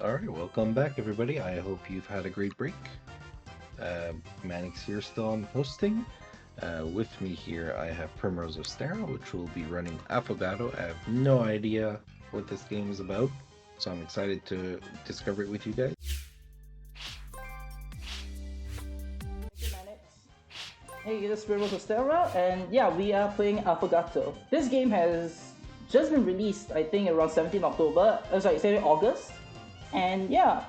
All right, welcome back, everybody. I hope you've had a great break. Mannix here, still on hosting. With me here, I have PrimroseOfSterra, which will be running Affogato. I have no idea what this game is about, so I'm excited to discover it with you guys. Hey, this is PrimroseOfSterra, and yeah, we are playing Affogato. This game has just been released, I think, around 17 October, sorry, 17 August, and yeah,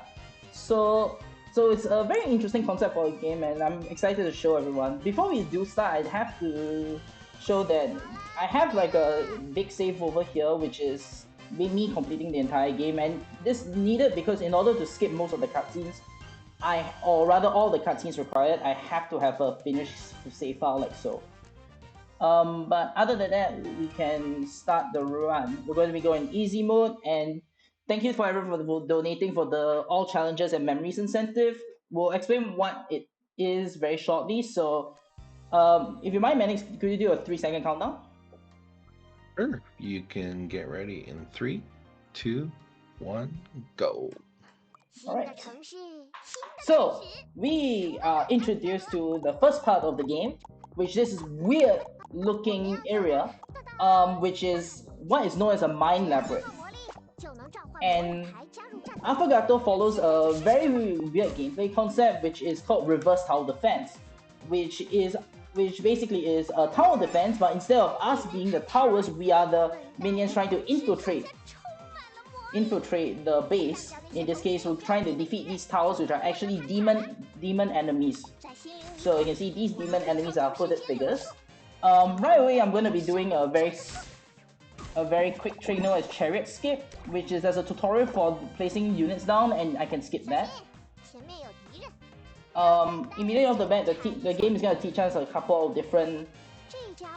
so it's a very interesting concept for a game, and I'm excited to show everyone. Before we do start, I have to show that I have like a big save over here, which is me completing the entire game, and this needed because in order to skip most of the cutscenes, or rather all the cutscenes required, I have to have a finished save file like so. But other than that, we can start the run. We're going to be going easy mode, and thank you for everyone for donating for the all challenges and memories incentive. We'll explain what it is very shortly. So, if you mind, Mannix, could you do a 3-second countdown? Sure. You can get ready in 3, 2, 1, go. All right. So we are introduced to the first part of the game, which this is weird looking area, which is what is known as a mine labyrinth. And Affogato follows a very weird gameplay concept, which is called reverse tower defense, which basically is a tower defense, but instead of us being the towers, we are the minions trying to infiltrate the base. In this case, we're trying to defeat these towers, which are actually demon enemies. So you can see these demon enemies are coded figures. Right away, I'm going to be doing a very quick trick known as chariot skip, which is as a tutorial for placing units down, and I can skip that. Immediately off the bat, the game is going to teach us a couple of different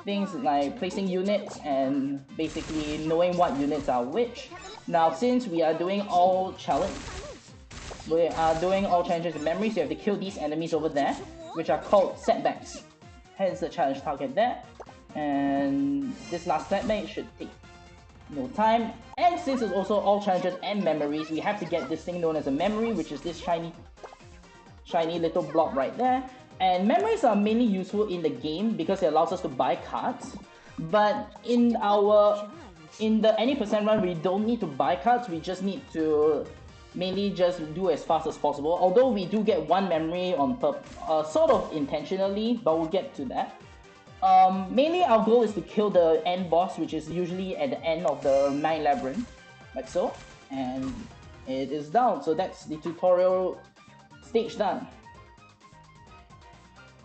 things like placing units and basically knowing what units are which. Now, since we are doing all challenges in memory, so you have to kill these enemies over there, which are called setbacks. Hence the challenge target there. And this last setback should take no time. And since it's also all challenges and memories, we have to get this thing known as a memory, which is this shiny little blob right there. And memories are mainly useful in the game because it allows us to buy cards. But in the any percent run, we don't need to buy cards. We just need to mainly just do as fast as possible. Although we do get one memory on sort of intentionally, but we'll get to that. Mainly our goal is to kill the end boss, which is usually at the end of the mine labyrinth, like so. And it is down. So that's the tutorial stage done.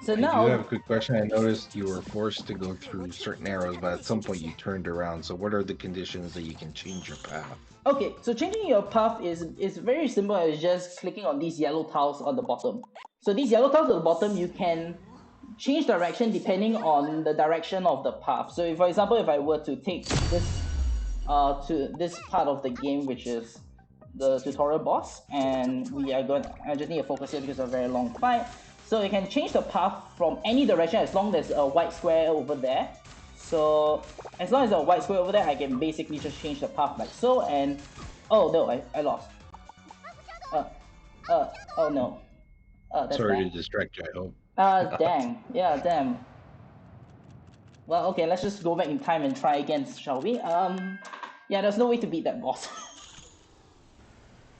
So now, I do have a quick question. I noticed you were forced to go through certain arrows, but at some point you turned around. So what are the conditions that you can change your path? Okay, so changing your path is very simple. It's just clicking on these yellow tiles on the bottom. So these yellow tiles at the bottom, you can change direction depending on the direction of the path. So if, for example, if I were to take this to this part of the game, which is the tutorial boss, and I just need to focus here because it's a very long fight. So you can change the path from any direction as long as there's a white square over there. So as long as there's a white square over there, I can basically just change the path like so. And oh no, I lost. Oh no. That's Sorry bad. to distract you, I hope. Dang. Yeah, damn. Well, okay, let's just go back in time and try again, shall we? Yeah, there's no way to beat that boss.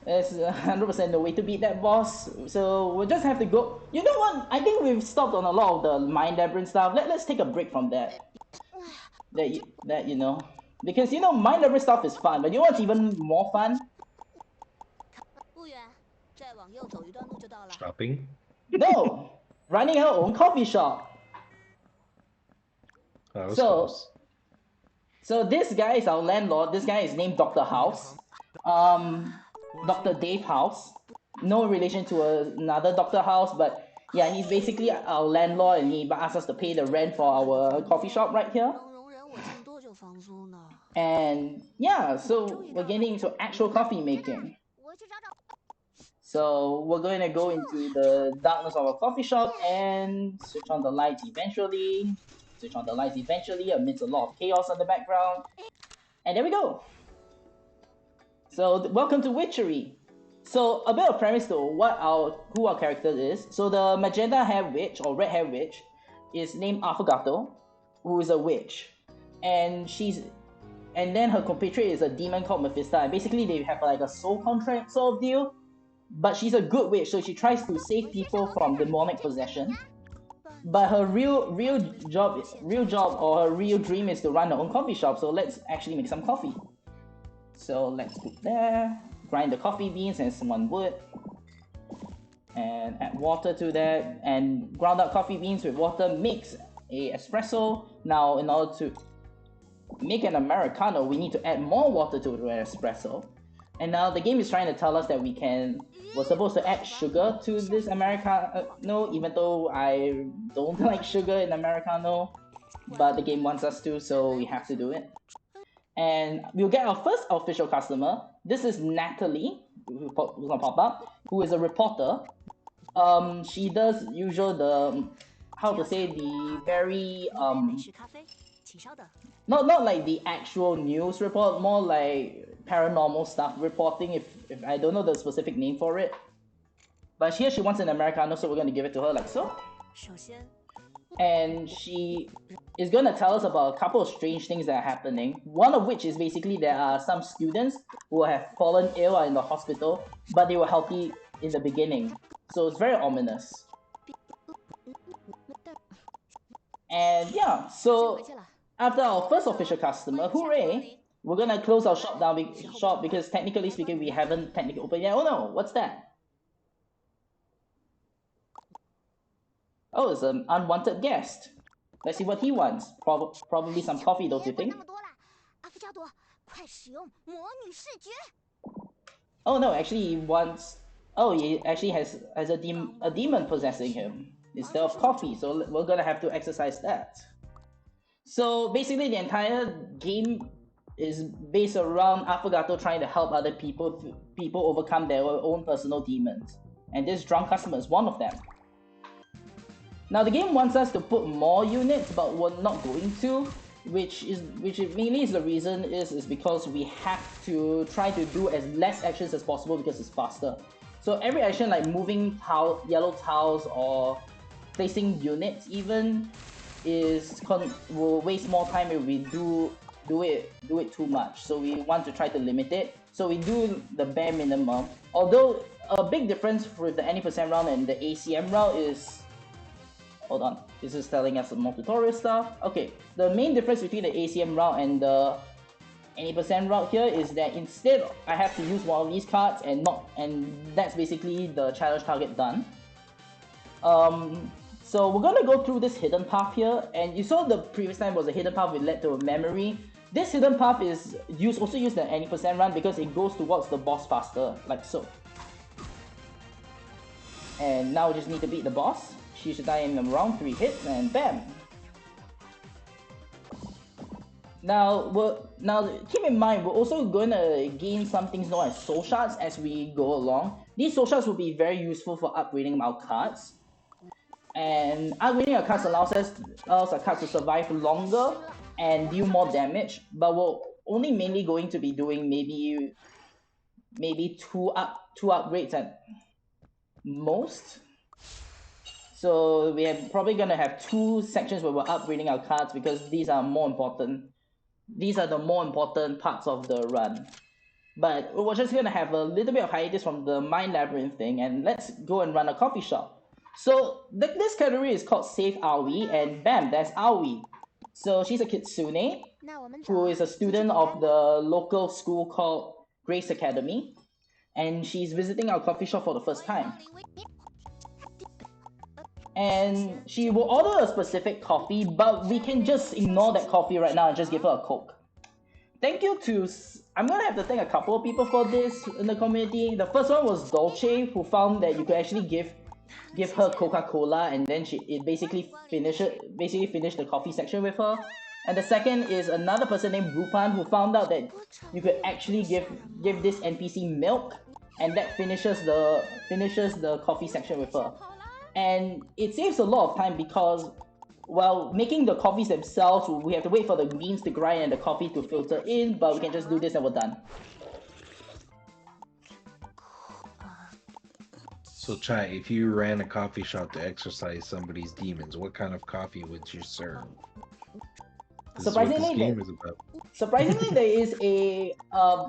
There's 100% no way to beat that boss, so we'll just have to go. You know what? I think we've stopped on a lot of the mine labyrinth stuff. Let's take a break from that. You know, because you know mine labyrinth stuff is fun, but you know what's even more fun? Shopping? No, running our own coffee shop. That was So, close. so this guy is our landlord. This guy is named Dr. House. Dr. Dave House. No relation to another Dr. House, but yeah, he's basically our landlord, and he asks us to pay the rent for our coffee shop right here. And yeah, so we're getting into actual coffee making. So we're going to go into the darkness of our coffee shop and switch on the lights eventually. Amidst a lot of chaos in the background. And there we go. So welcome to Witchery. So a bit of premise to who our character is. So the magenta hair witch or red hair witch is named Affogato, who is a witch, and then her compatriot is a demon called Mephisto. And basically they have like a soul contract sort of deal. But she's a good witch, so she tries to save people from demonic possession. But her real job or her real dream is to run her own coffee shop. So let's actually make some coffee. So let's put there, grind the coffee beans and some wood, and add water to that, and ground up coffee beans with water makes a espresso. Now in order to make an Americano, we need to add more water to the espresso. And now the game is trying to tell us that we're supposed to add sugar to this Americano, even though I don't like sugar in Americano, but the game wants us to, so we have to do it. And we'll get our first official customer. This is Natalie, who's gonna pop up, who is a reporter. She does the very not like the actual news report, more like paranormal stuff reporting, if I don't know the specific name for it. But here she wants an Americano, so we're gonna give it to her like so. And she is gonna tell us about a couple of strange things that are happening. One of which is basically there are some students who have fallen ill in the hospital, but they were healthy in the beginning. So it's very ominous. And yeah, so after our first official customer, hooray! We're gonna close our shop because technically speaking, we haven't technically opened yet. Oh no, what's that? Oh, it's an unwanted guest. Let's see what he wants. Probably some coffee, don't you think? Oh no, actually he wants... Oh, he actually has a demon possessing him instead of coffee, so we're gonna have to exercise that. So basically the entire game is based around Affogato trying to help other people overcome their own personal demons. And this drunk customer is one of them. Now the game wants us to put more units, but we're not going to, which mainly is the reason is because we have to try to do as less actions as possible because it's faster. So every action like moving yellow tiles or placing units even will waste more time if we do it too much. So we want to try to limit it. So we do the bare minimum. Although a big difference with the any percent round and the ACM round is... Hold on, this is telling us some more tutorial stuff. Okay, the main difference between the ACM route and the any percent route here is that instead I have to use one of these cards and that's basically the challenge target done. So we're gonna go through this hidden path here, and you saw the previous time was a hidden path which led to a memory. This hidden path is also used in any percent run because it goes towards the boss faster, like so. And now we just need to beat the boss. She should die in around 3 hits, and bam! Now keep in mind, we're also gonna gain some things known as soul shards as we go along. These soul shards will be very useful for upgrading our cards. And upgrading our cards allows our cards to survive longer and deal more damage, but we're only mainly going to be doing maybe two upgrades at most. So we are probably gonna have 2 sections where we're upgrading our cards because these are more important. These are the more important parts of the run. But we're just gonna have a little bit of hiatus from the Mind Labyrinth thing, and let's go and run a coffee shop. So this category is called Save Aoi, and bam, there's Aoi. So she's a kitsune who is a student of the local school called Grace Academy, and she's visiting our coffee shop for the first time. And she will order a specific coffee, but we can just ignore that coffee right now and just give her a Coke. Thank you to... I'm gonna have to thank a couple of people for this in the community. The first one was Dolce, who found that you could actually give her Coca-Cola, and then basically finished the coffee section with her. And the second is another person named Rupan, who found out that you could actually give this NPC milk, and that finishes the coffee section with her. And it saves a lot of time because while making the coffees themselves, we have to wait for the beans to grind and the coffee to filter in, but we can just do this and we're done. So, Chai, if you ran a coffee shop to exercise somebody's demons, what kind of coffee would you serve? This is what this Surprisingly, game is about. there is a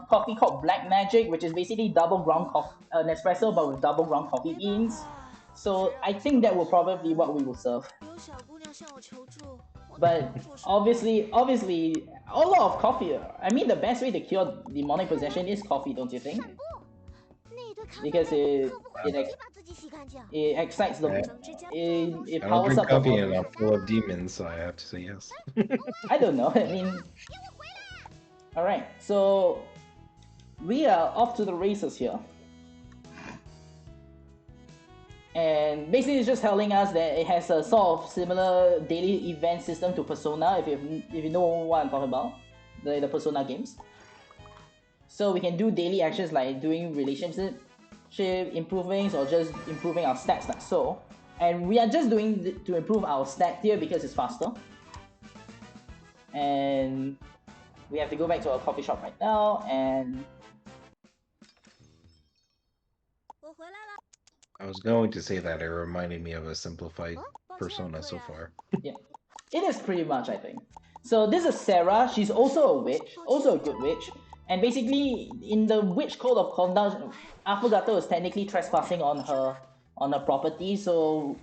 coffee called Black Magic, which is basically double ground coffee, an espresso but with double ground coffee beans. So I think that will probably be what we will serve. But obviously, a lot of coffee. I mean, the best way to cure demonic possession is coffee, don't you think? Because it excites the it I don't powers drink up the coffee and body. I'm full of demons, so I have to say yes. I don't know. I mean, all right. So we are off to the races here. And basically it's just telling us that it has a sort of similar daily event system to Persona, if you know what I'm talking about, the Persona games. So we can do daily actions like doing relationship improvements or just improving our stats like so. And we are just doing to improve our stat here because it's faster. And we have to go back to our coffee shop right now and I was going to say that it reminded me of a simplified Persona so far. yeah, it is pretty much, I think. So this is Sarah. She's also a witch, also a good witch. And basically, in the witch code of conduct, Affogato is technically trespassing on her property. So,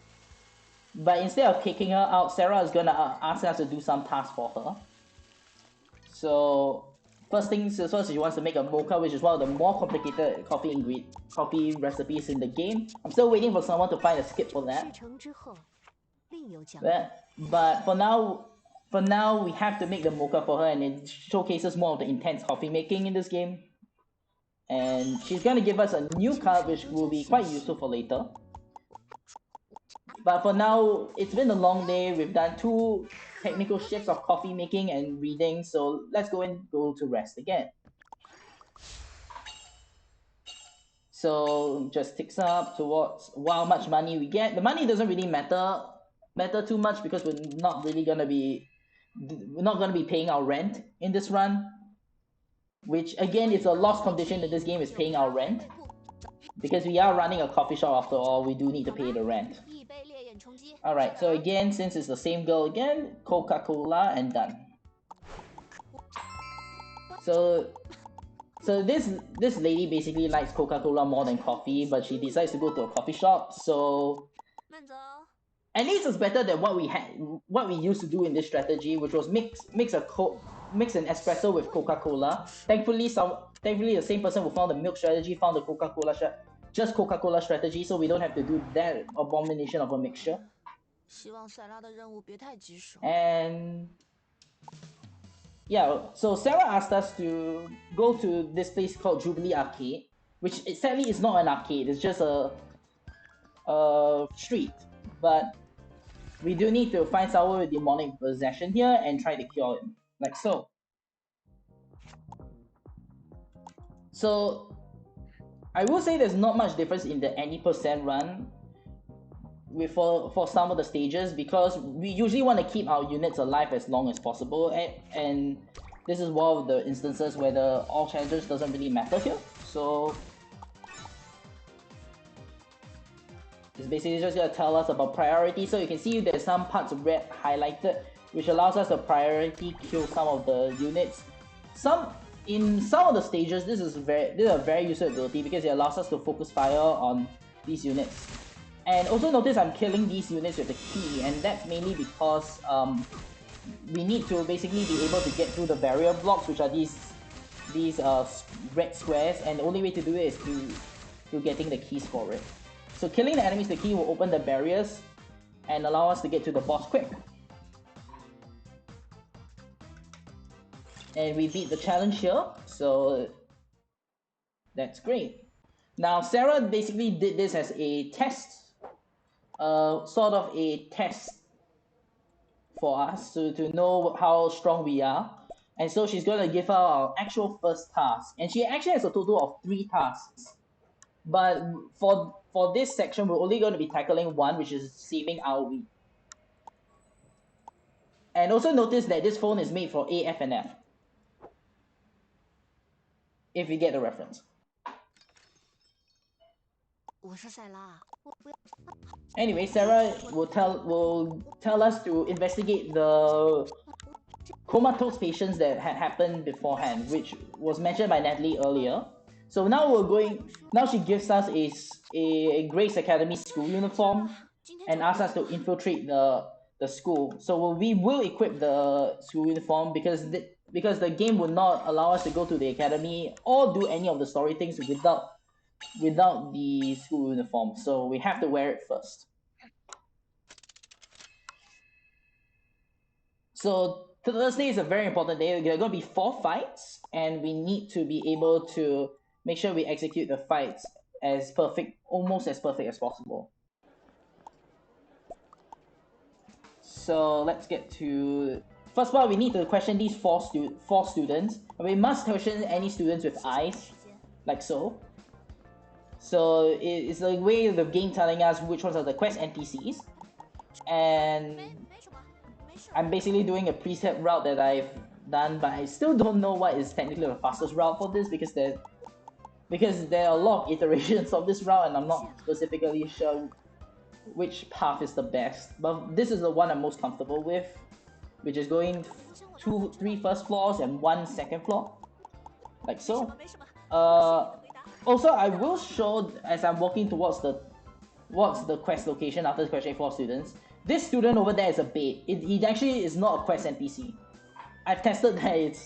but instead of kicking her out, Sarah is gonna ask us to do some tasks for her. So first things first, she wants to make a mocha, which is one of the more complicated coffee recipes in the game. I'm still waiting for someone to find a skip for that. But for now, we have to make the mocha for her, and it showcases more of the intense coffee making in this game. And she's gonna give us a new card, which will be quite useful for later. But for now, it's been a long day. We've done 2 technical shifts of coffee making and reading, so let's go to rest again. So just ticks up towards how much money we get. The money doesn't really matter too much because we're not gonna be paying our rent in this run, which again is a lost condition in this game, is paying our rent. Because we are running a coffee shop after all, we do need to pay the rent. Alright, so again, since it's the same girl again, Coca-Cola and done. So this lady basically likes Coca-Cola more than coffee, but she decides to go to a coffee shop, so at least it's better than what we used to do in this strategy, which was mix an espresso with Coca-Cola. Thankfully the same person who found the milk strategy found the Coca-Cola strategy, so we don't have to do that abomination of a mixture. And yeah, so Sarah asked us to go to this place called Jubilee Arcade, which sadly is not an arcade, it's just a street. But we do need to find someone with demonic possession here and try to cure him, like so. So I will say there's not much difference in the any percent run for some of the stages, because we usually want to keep our units alive as long as possible, and this is one of the instances where the all challenges doesn't really matter here. So it's basically just going to tell us about priority. So you can see there's some parts of red highlighted, which allows us to priority kill some of the units. In some of the stages, this is a very useful ability because it allows us to focus fire on these units. And also notice I'm killing these units with the key, and that's mainly because we need to basically be able to get through the barrier blocks, which are these red squares, and the only way to do it is through getting the keys for it. So killing the enemies with the key will open the barriers and allow us to get to the boss quick. And we beat the challenge here, so that's great. Now Sarah basically did this as a test, sort of a test for us to know how strong we are. And so she's going to give her our actual first task, and she actually has a total of 3 tasks. But for this section, we're only going to be tackling one, which is saving Aoi. And also notice that this phone is made for A, F, and F, if you get the reference. Anyway, Sarah will tell us to investigate the comatose patients that had happened beforehand, which was mentioned by Natalie earlier. So now we're going. Now she gives us a Grace Academy school uniform and asks us to infiltrate the school. So we will equip the school uniform because the game will not allow us to go to the academy or do any of the story things without the school uniform. So we have to wear it first. So Thursday is a very important day. There are going to be 4 fights, and we need to be able to make sure we execute the fights as perfect, almost as perfect as possible. So let's get to first part. We need to question these four students. We must question any students with eyes, like so. So it's the way of the game telling us which ones are the quest NPCs, and I'm basically doing a preset route that I've done, but I still don't know what is technically the fastest route for this because there are a lot of iterations of this route, and I'm not specifically sure which path is the best. But this is the one I'm most comfortable with, which is going 3 first floors and 1 second floor, like so. Also, I will show as I'm walking towards the quest location after questioning 4 students. This student over there is a bait. He actually is not a quest NPC. I've tested that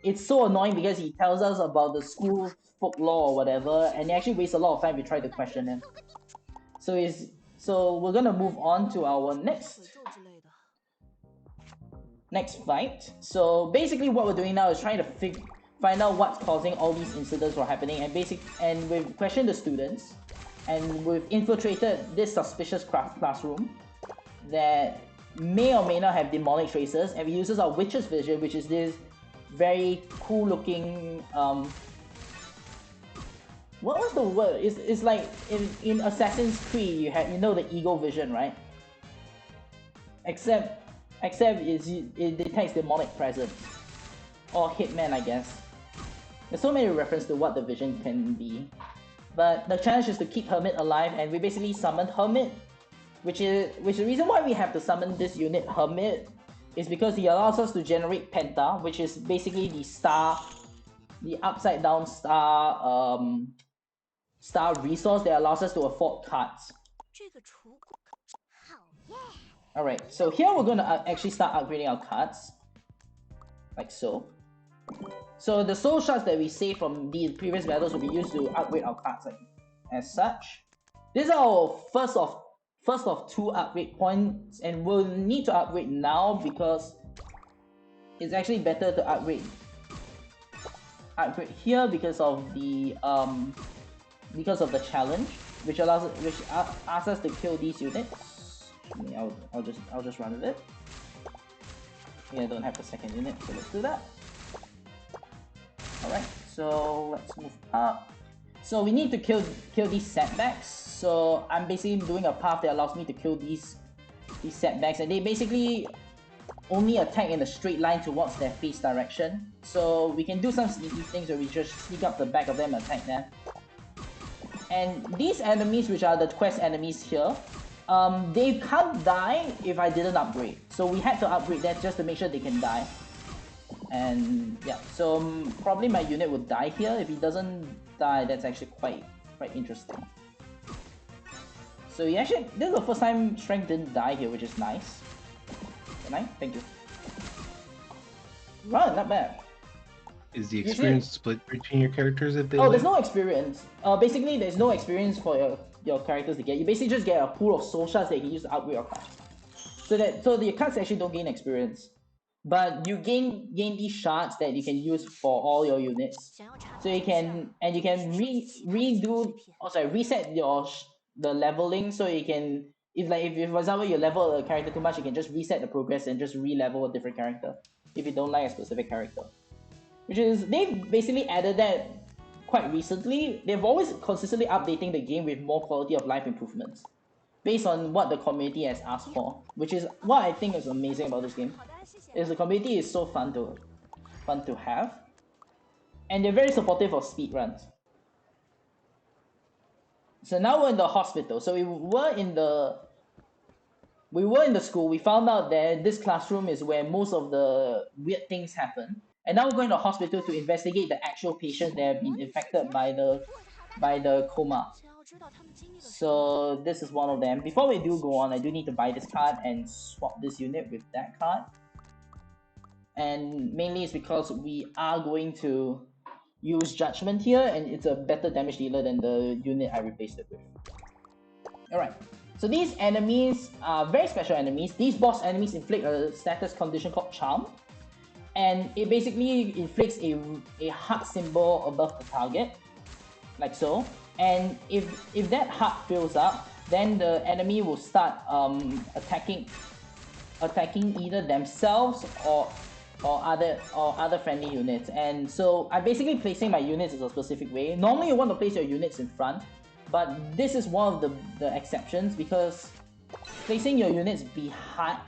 it's so annoying because he tells us about the school folklore or whatever, and he actually wastes a lot of time to try to question him. So we're gonna move on to our next fight. So basically what we're doing now is trying to find out what's causing all these incidents from happening, and we've questioned the students, and we've infiltrated this suspicious classroom that may or may not have demonic traces, and we uses our witch's vision, which is this very cool looking what was the word? It's like in Assassin's Creed you know the eagle vision, right? Except it detects demonic presence. Or Hitman, I guess. There's so many references to what the vision can be. But the challenge is to keep Hermit alive, and we basically summoned Hermit, which is the reason why we have to summon this unit Hermit is because he allows us to generate Penta, which is basically the upside down star resource that allows us to afford cards. Alright, so here we're gonna actually start upgrading our cards, like so. So the soul shards that we save from the previous battles will be used to upgrade our cards, like as such. This is our first of 2 upgrade points, and we'll need to upgrade now because it's actually better to upgrade here because of the challenge, which asks us to kill these units. I'll just run with it. Yeah, I don't have the second unit, so let's do that. Alright, so let's move up. So we need to kill these setbacks. So I'm basically doing a path that allows me to kill these setbacks, and they basically only attack in a straight line towards their face direction. So we can do some sneaky things where we just sneak up the back of them and attack them. And these enemies, which are the quest enemies here, they can't die if I didn't upgrade. So we had to upgrade that just to make sure they can die. And yeah, so probably my unit would die here. If he doesn't die, that's actually quite interesting. So this is the first time Strength didn't die here, which is nice. Good night, thank you. Right, not bad. Is the experience split between your characters if they there's no experience. Basically, there's no experience for your characters to get. You basically just get a pool of soul shards that you can use to upgrade your cards. So your cards actually don't gain experience, but you gain these shards that you can use for all your units. So you can reset the leveling. So you can if for example you level a character too much, you can just reset the progress and just re-level a different character if you don't like a specific character. They've basically added that quite recently. They've always consistently updating the game with more quality of life improvements based on what the community has asked for, which is what I think is amazing about this game. Is the community is so fun to have, and they're very supportive of speedruns. So now we're in the hospital. So we were in the school. We found out that this classroom is where most of the weird things happen. And now we're going to the hospital to investigate the actual patients that have been infected by the coma. So this is one of them. Before we do go on, I do need to buy this card and swap this unit with that card. And mainly it's because we are going to use Judgment here, and it's a better damage dealer than the unit I replaced it with. Alright, so these enemies are very special enemies. These boss enemies inflict a status condition called Charm, and it basically inflicts a heart symbol above the target, like so. And if that heart fills up, then the enemy will start attacking either themselves or other friendly units. And so I'm basically placing my units in a specific way. Normally you want to place your units in front, but this is one of the exceptions, because placing your units behind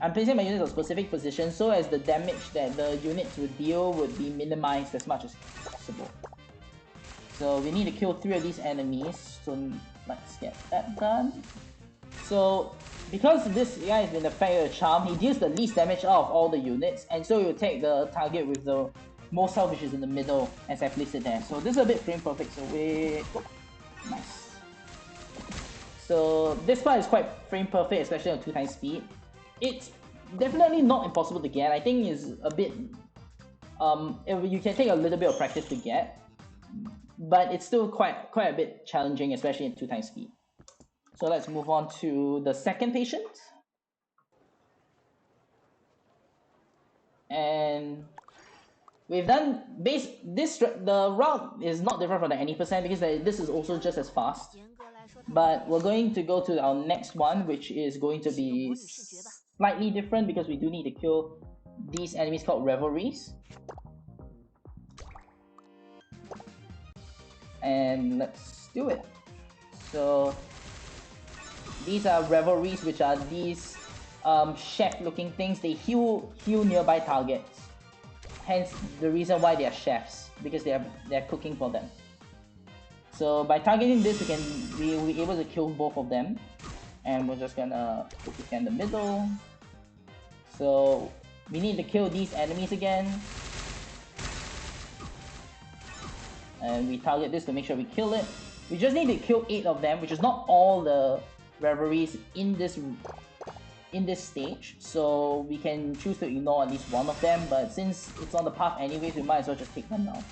I'm placing my units in a specific position so as the damage that the units would deal would be minimized as much as possible. So we need to kill 3 of these enemies, so let's get that done. So because this guy has been affected with Charm, he deals the least damage out of all the units, and so he'll take the target with the most health, which is in the middle, as I place it there. So this is a bit frame perfect, so wait. Nice. So this part is quite frame perfect, especially on 2x speed. It's definitely not impossible to get. I think it's a bit you can take a little bit of practice to get, but it's still quite a bit challenging, especially in 2x speed. So let's move on to the second patient. And we've done the route is not different from the any percent, because this is also just as fast. But we're going to go to our next one, which is going to be slightly different, because we do need to kill these enemies called Revelries. And let's do it. So these are Revelries, which are these chef-looking things. They heal nearby targets. Hence the reason why they are chefs, because they're cooking for them. So by targeting this, we'll be able to kill both of them. And we're just gonna put it in the middle. So we need to kill these enemies again. And we target this to make sure we kill it. We just need to kill 8 of them, which is not all the Revelries in this stage. So we can choose to ignore at least one of them, but since it's on the path anyways, we might as well just take them now.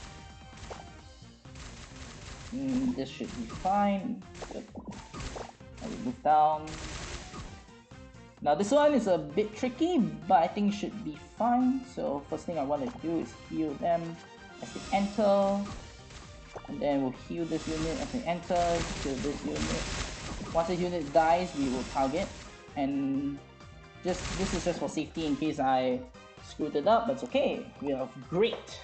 This should be fine. Good. And we move down. Now this one is a bit tricky, but I think it should be fine. So first thing I want to do is heal them as they enter. And then we'll heal this unit as they enter, kill this unit. Once the unit dies, we will target. And this is just for safety in case I screwed it up, but it's okay. We are great.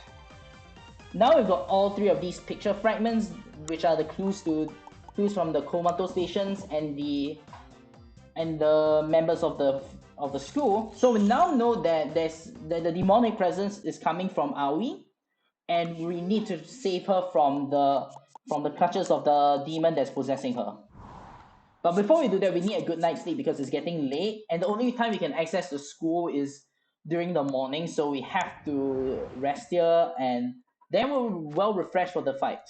Now we've got all 3 of these picture fragments, which are the clues from the comatose patients and the members of the school. So we now know that the demonic presence is coming from Aoi, and we need to save her from the clutches of the demon that's possessing her. But before we do that, we need a good night's sleep because it's getting late, and the only time we can access the school is during the morning, so we have to rest here, and then we're well refreshed for the fight.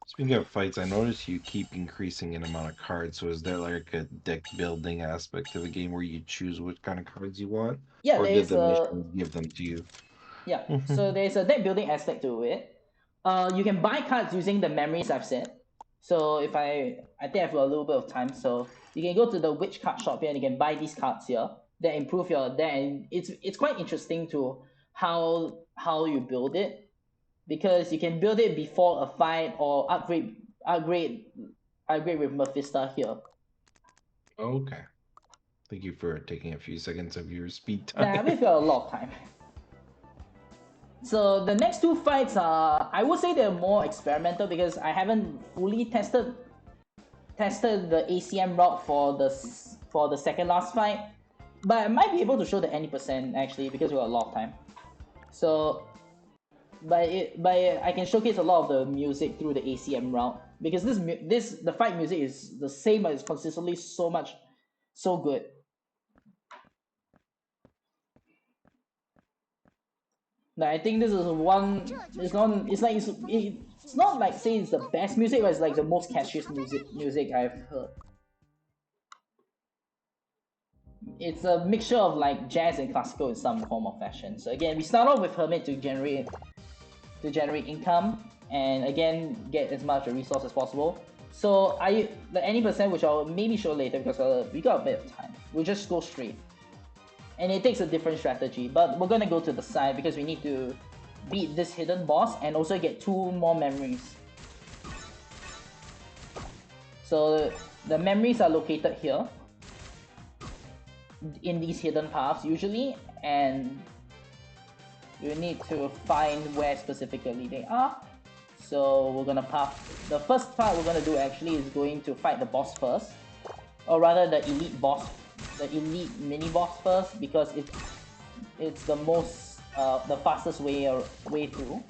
Speaking of fights, I noticed you keep increasing in amount of cards. So is there like a deck building aspect to the game where you choose what kind of cards you want? Yeah, Or did the missions give them to you? Yeah, so there's a deck building aspect to it. You can buy cards using the memories I've said. So if I think I have a little bit of time, so you can go to the witch card shop here and you can buy these cards here that improve your deck, and it's quite interesting to how you build it, because you can build it before a fight or upgrade with Mephisto here. Okay. Thank you for taking a few seconds of your speed Nah, time. we've got a lot of time. So the next 2 fights are, I would say they're more experimental, because I haven't fully tested the ACM route for the second last fight, but I might be able to show the any percent actually, because we have a lot of time. So I can showcase a lot of the music through the ACM route because the fight music is the same, but it's consistently so good. Like, I think this is one. It's not. It's like it's not like say it's the best music, but it's like the most catchiest music I've heard. It's a mixture of like jazz and classical in some form of fashion. So again, we start off with Hermit to generate income and again get as much a resource as possible. So the any percent, which I'll maybe show later because we got a bit of time. We'll just go straight. And it takes a different strategy, but we're gonna go to the side because we need to beat this hidden boss and also get 2 more memories. So the memories are located here in these hidden paths usually, and you need to find where specifically they are. So we're gonna path. The first part we're gonna do actually is going to fight the boss first, or rather the elite boss, the elite mini boss first, because it's the most the fastest way through.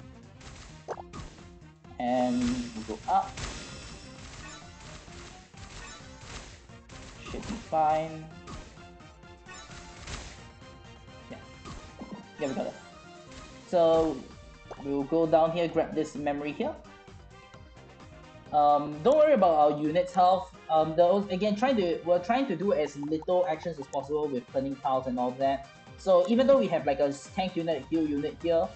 And we go up. Should be fine. Yeah, we got it. So we'll go down here, grab this memory here. Don't worry about our unit's health. Again, we're trying to do as little actions as possible with turning tiles and all that. So even though we have like a tank unit, heal unit here,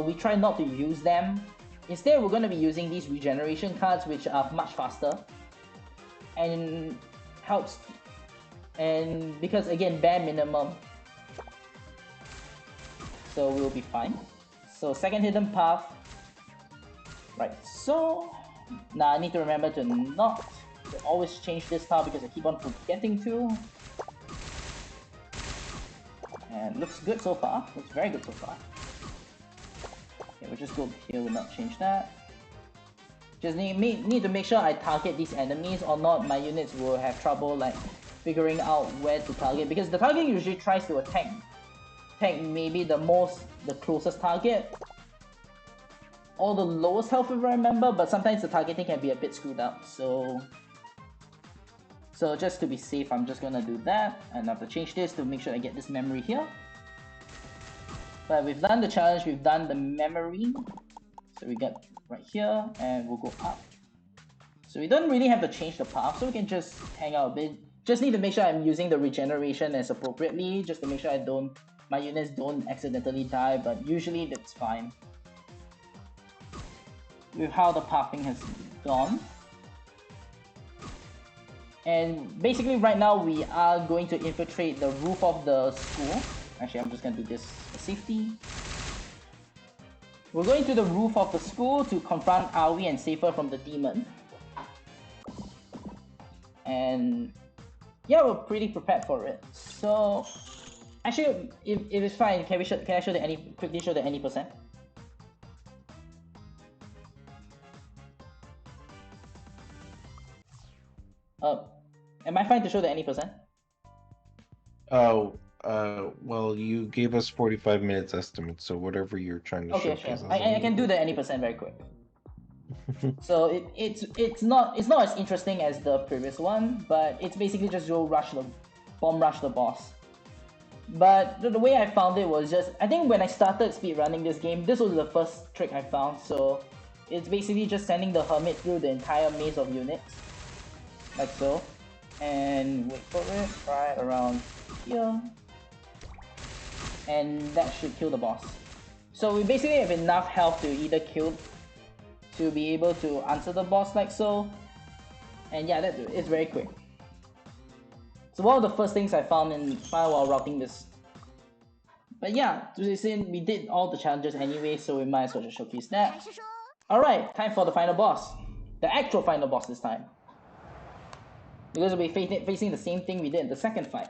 we try not to use them. Instead, we're going to be using these regeneration cards, which are much faster and helps. And because again, bare minimum, so we'll be fine. So second hidden path, right? So now I need to remember to not always change this tile because I keep on forgetting to. And looks good so far. Looks very good so far. Okay, we'll just go here. We'll not change that. Just need to make sure I target these enemies, or not my units will have trouble like figuring out where to target, because the target usually tries to attack maybe the closest target or the lowest health if I remember, but sometimes the targeting can be a bit screwed up. So just to be safe, I'm just gonna do that, and I have to change this to make sure I get this memory here. But we've done the challenge, we've done the memory, so we get right here, and we'll go up. So we don't really have to change the path, so we can just hang out a bit. Just need to make sure I'm using the regeneration as appropriately, just to make sure my units don't accidentally die, but usually that's fine with how the pathing has gone. And basically right now we are going to infiltrate the roof of the school. Actually, I'm just gonna do this for safety. We're going to the roof of the school to confront Aoi and save her from the demon. And yeah, we're pretty prepared for it. So actually, if it's fine, can I show quickly show the any percent? Am I fine to show the any percent? Oh, well, you gave us 45 minutes estimate, so whatever you're trying to showcase. Sure. I can do the any percent very quick. So it's not as interesting as the previous one, but it's basically just bomb rush the boss. But the way I found it was just, I think when I started speedrunning this game, this was the first trick I found. So it's basically just sending the hermit through the entire maze of units, like so, and wait for it right around here, and that should kill the boss. So we basically have enough health to either kill, to be able to answer the boss like so, and yeah, that is very quick. So one of the first things I found while routing this. But yeah, since we did all the challenges anyway, so we might as well just showcase that. Alright, time for the final boss. The actual final boss this time. Because we'll be facing the same thing we did in the second fight.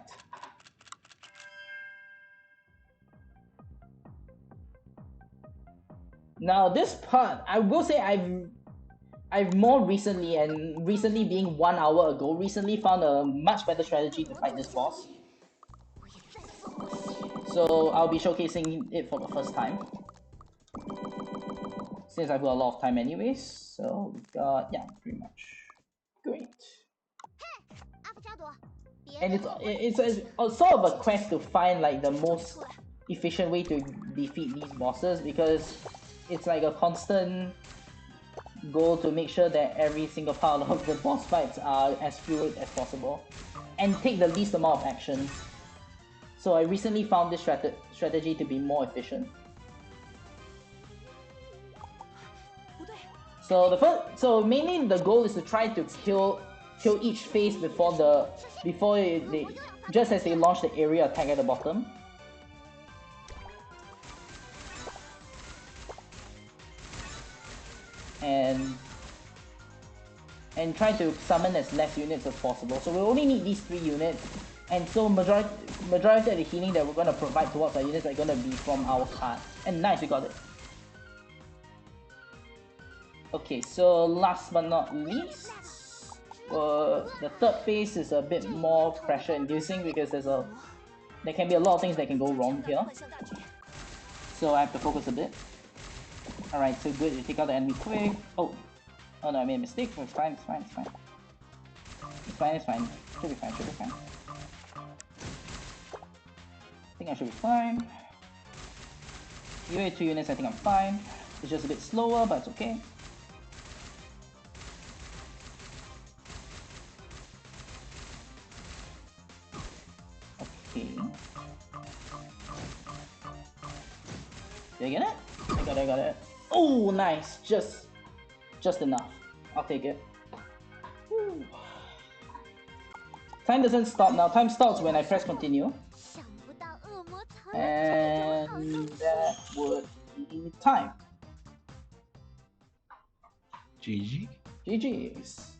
Now this part, I will say I've more recently, and recently being 1 hour ago, recently found a much better strategy to fight this boss. So I'll be showcasing it for the first time. since I've got a lot of time anyways. So we've got, yeah, pretty much. Great. And it's a sort of a quest to find like the most efficient way to defeat these bosses, because it's like a constant goal to make sure that every single part of the boss fights are as fluid as possible and take the least amount of actions. So I recently found this strategy to be more efficient. So mainly the goal is to try to kill each phase before they just as they launch the area attack at the bottom. And try to summon as less units as possible. So we only need these 3 units, and so majority of the healing that we're gonna provide towards our units are gonna be from our card. And nice, we got it. Okay, so last but not least, the third phase is a bit more pressure-inducing because there can be a lot of things that can go wrong here. So I have to focus a bit. Alright, so good, you take out the enemy quick. Oh no, I made a mistake. It's fine, it's fine, it's fine. It's fine, it's fine. Should be fine, should be fine. I think I should be fine. Even with 2 units, I think I'm fine. It's just a bit slower, but it's okay. Okay. Did I get it? I got it. Oh, nice. Just enough. I'll take it. Woo. Time doesn't stop now. Time stops when I press continue. And that would be time. GG. GG's.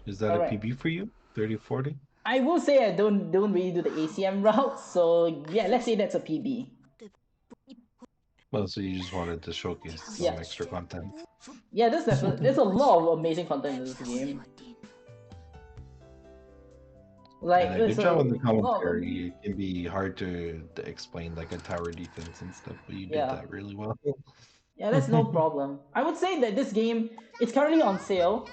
Is that a PB for you? 30-40? I will say I don't really do the ACM route, so yeah, let's say that's a PB. Well, so you just wanted to showcase some extra content. Yeah, there's a lot of amazing content in this game. Like, good job on the commentary. It can be hard to explain like a tower defense and stuff, but you did that really well. Yeah, that's no problem. I would say that this game, it's currently on sale,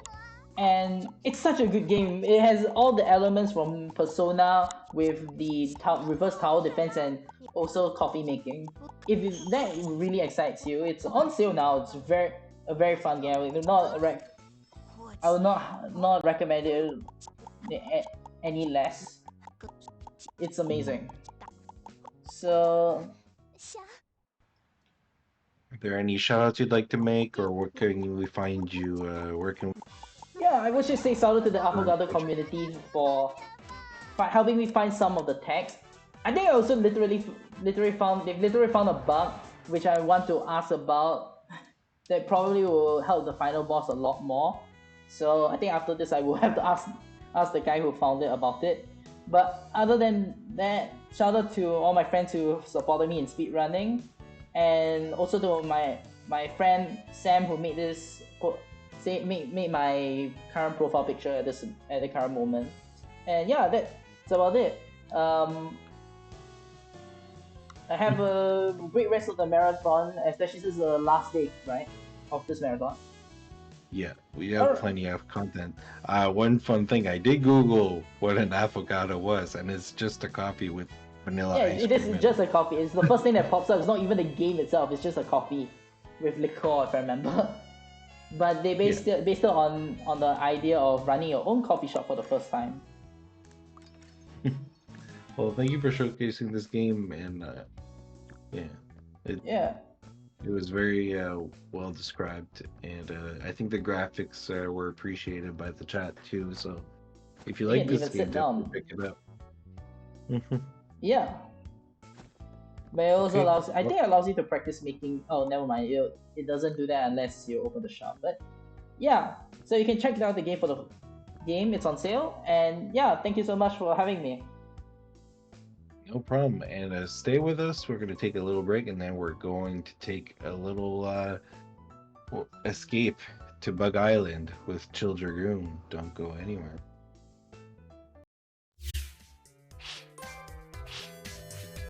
and it's such a good game. It has all the elements from Persona with the reverse tower defense and also coffee making. If that really excites you, it's on sale now. It's a very fun game. I would not recommend it any less. It's amazing. So, are there any shoutouts you'd like to make, or where can we find you working? Yeah, I would just say shout out to the Affogato community for helping me find some of the tags. I think I also literally found a bug which I want to ask about that probably will help the final boss a lot more. So I think after this I will have to ask the guy who found it about it. But other than that, shout out to all my friends who supported me in speedrunning, and also to my friend Sam who made this made my current profile picture at the current moment. And yeah, that's about it. I have a great rest of the marathon, especially since the last day, right, of this marathon. Yeah, we have plenty of content. One fun thing, I did Google what an affogato was, and it's just a coffee with vanilla ice cream. Yeah, it is just a coffee. It's the first thing that pops up. It's not even the game itself. It's just a coffee with liquor, if I remember. But they based it on the idea of running your own coffee shop for the first time. Well, thank you for showcasing this game, and it was very well described, and I think the graphics were appreciated by the chat too. So if you like this game, definitely pick it up. Yeah. But it also allows, I think it allows you to practice making, oh, never mind, it doesn't do that unless you open the shop. But yeah, so you can check out the game for the game, it's on sale. And yeah, thank you so much for having me. No problem. And stay with us. We're going to take a little break, and then we're going to take a little escape to Bug Island with Chill Dragoon. Don't go anywhere.